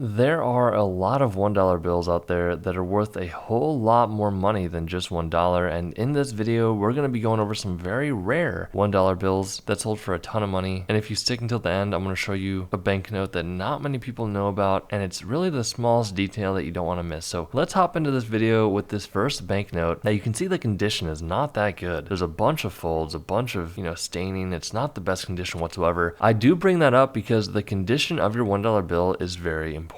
There are a lot of $1 bills out there that are worth a whole lot more money than just $1, and in this video, we're going to be going over some very rare $1 bills that sold for a ton of money. And if you stick until the end, I'm going to show you a banknote that not many people know about, and it's really the smallest detail that you don't want to miss. So let's hop into this video with this first banknote. Now you can see the condition is not that good. There's a bunch of folds, a bunch of, staining. It's not the best condition whatsoever. I do bring that up because the condition of your $1 bill is very important.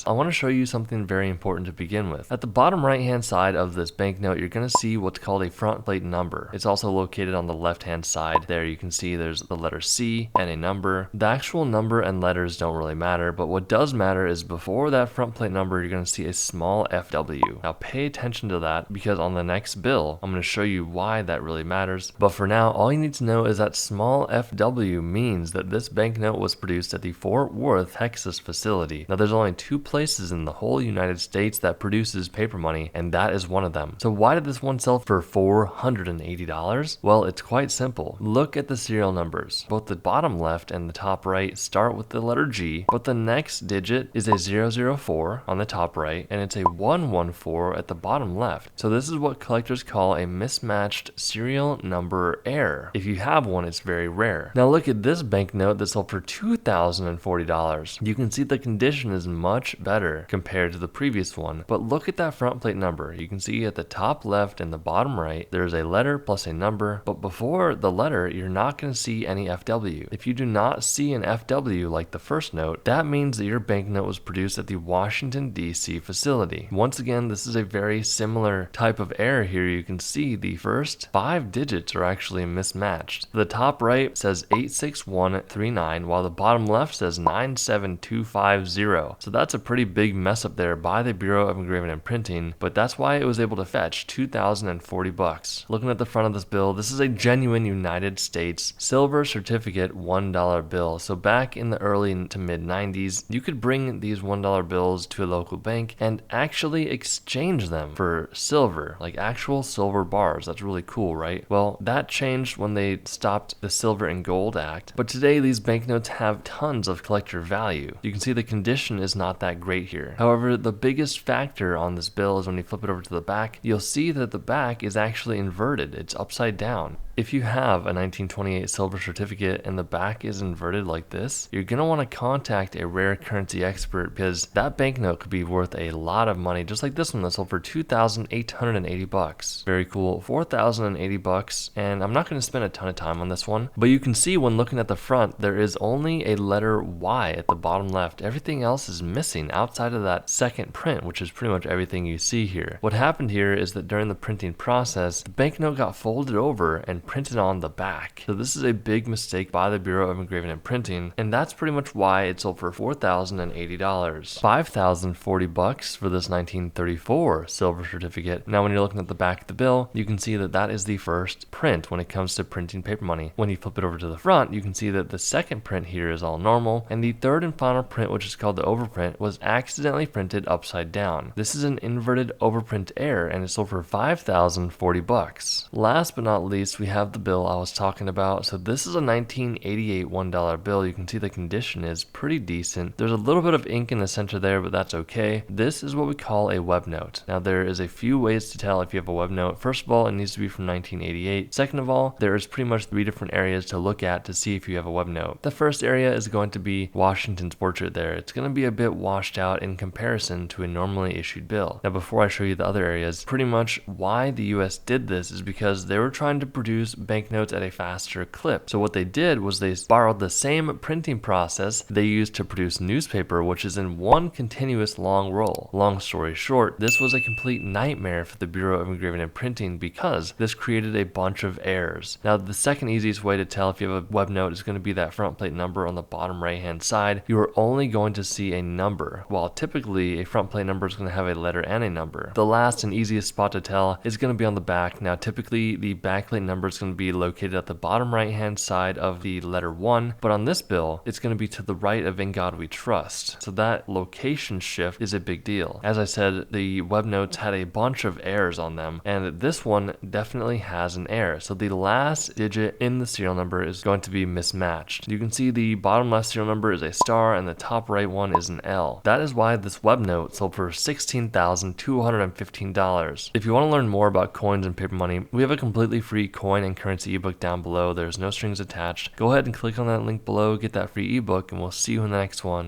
I want to show you something very important to begin with. At the bottom right hand side of this banknote, you're going to see what's called a front plate number. It's also located on the left hand side. There you can see there's the letter C and a number. The actual number and letters don't really matter, but what does matter is before that front plate number, you're going to see a small FW. Now pay attention to that because on the next bill, I'm going to show you why that really matters. But for now, all you need to know is that small FW means that this banknote was produced at the Fort Worth, Texas facility. Now there's only two places in the whole United States that produces paper money, and that is one of them. So why did this one sell for $480? Well, it's quite simple. Look at the serial numbers. Both the bottom left and the top right start with the letter G, but the next digit is a 004 on the top right, and it's a 114 at the bottom left. So this is what collectors call a mismatched serial number error. If you have one, it's very rare. Now look at this banknote that sold for $2,040. You can see the condition is much better compared to the previous one, but look at that front plate number. You can see at the top left and the bottom right there's a letter plus a number, but before the letter you're not going to see any FW. If you do not see an FW like the first note, that means that your banknote was produced at the Washington DC facility. Once again, this is a very similar type of error here. You can see the first 5 digits are actually mismatched. The top right says 86139 while the bottom left says 97250. So that's a pretty big mess up there by the Bureau of Engraving and Printing, but that's why it was able to fetch $2,040. Looking at the front of this bill, this is a genuine United States silver certificate $1 bill. So back in the early to mid 90s, you could bring these $1 bills to a local bank and actually exchange them for silver, like actual silver bars. That's really cool, right? Well, that changed when they stopped the Silver and Gold Act, but today these banknotes have tons of collector value. You can see the condition is not that great here. However, the biggest factor on this bill is when you flip it over to the back, you'll see that the back is actually inverted. It's upside down. If you have a 1928 silver certificate and the back is inverted like this, you're going to want to contact a rare currency expert because that banknote could be worth a lot of money, just like this one that sold for $2,880. Very cool. $4,080, and I'm not going to spend a ton of time on this one, but you can see when looking at the front, there is only a letter Y at the bottom left. Everything else is missing outside of that second print, which is pretty much everything you see here. What happened here is that during the printing process, the banknote got folded over and printed on the back. So this is a big mistake by the Bureau of Engraving and Printing, and that's pretty much why it sold for $4,080. $5,040 for this 1934 silver certificate. Now when you're looking at the back of the bill, you can see that that is the first print when it comes to printing paper money. When you flip it over to the front, you can see that the second print here is all normal, and the third and final print, which is called the overprint, was accidentally printed upside down. This is an inverted overprint error, and it sold for $5,040. Last but not least, we have the bill I was talking about. So this is a 1988 $1 bill. You can see the condition is pretty decent. There's a little bit of ink in the center there, but that's okay. This is what we call a web note. Now there is a few ways to tell if you have a web note. First of all, it needs to be from 1988. Second of all, there is pretty much 3 different areas to look at to see if you have a web note. The first area is going to be Washington's portrait there. It's going to be a bit washed out in comparison to a normally issued bill. Now before I show you the other areas, pretty much why the US did this is because they were trying to produce banknotes at a faster clip. So what they did was they borrowed the same printing process they used to produce newspaper, which is in one continuous long roll. Long story short, this was a complete nightmare for the Bureau of Engraving and Printing because this created a bunch of errors. Now the second easiest way to tell if you have a web note is going to be that front plate number on the bottom right hand side. You are only going to see a number, while typically a front plate number is going to have a letter and a number. The last and easiest spot to tell is going to be on the back. Now typically the back plate number number is going to be located at the bottom right hand side of the letter 1, but on this bill, it's going to be to the right of In God We Trust. So that location shift is a big deal. As I said, the web notes had a bunch of errors on them, and this one definitely has an error. So the last digit in the serial number is going to be mismatched. You can see the bottom left serial number is a star and the top right one is an L. That is why this web note sold for $16,215. If you want to learn more about coins and paper money, we have a completely free coin and currency ebook down below. There's no strings attached. Go ahead and click on that link below, get that free ebook, and we'll see you in the next one.